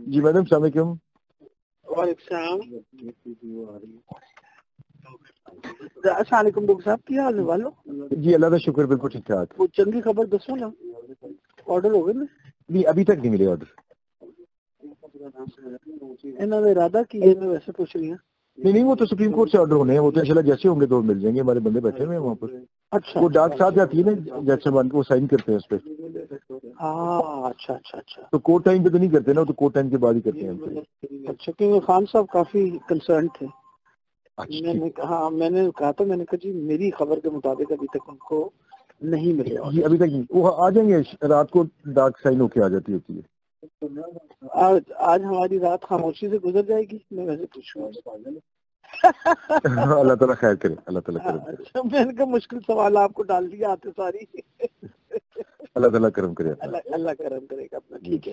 جی madam السلام علیکم. وعلیکم السلام علیکم ڈاکٹر صاحب کی حال ہے والو جی اللہ کا شکر بالکل ٹھیک ٹھاک. وہ چنگی خبر دسو نا آرڈر ہو گئے نا نہیں ابھی تک نہیں ملے آرڈر. انہوں نے ارادہ کی ہے میں ویسے پوچھ رہی ہوں. نہیں وہ تو سپریم کورٹ سے آرڈر ہونے ہیں, وہ تو انشاءاللہ جیسے ہوں گے تو مل جائیں گے. ہمارے بندے بیٹھے ہوئے ہیں وہاں پر. اچھا وہ ڈاک ساتھ جاتی ہے نا جج صاحب وہ سائن کرتے ہیں اس پہ. ہاں اچھا اچھا اچھا تو کورٹ ٹائم پہ تو نہیں کرتے نا, وہ تو کورٹ ٹائم کے بعد ہی کرتے ہیں. اچھا کیونکہ خان صاحب کافی کنسرن تھے. اچھا میں نے کہا تو میں نے کہا جی میری خبر کے مطابق ابھی تک ان کو نہیں ملے. جی ابھی تک وہ آ جائیں گے رات کو ڈاک سائن ہو کے آ جاتی ہوتی ہے. آج ہماری رات خاموشی سے گزر جائے گی. میں ویسے پوچھوں اللہ تعالیٰ خیر کرے, اللہ تعالیٰ کرم کرے. میں نے کہا مشکل سوال آپ کو ڈال دیا آتے ساری. اللہ تعالیٰ کرم کرے. اللہ کرم کرے گا اپنا. ٹھیک ہے.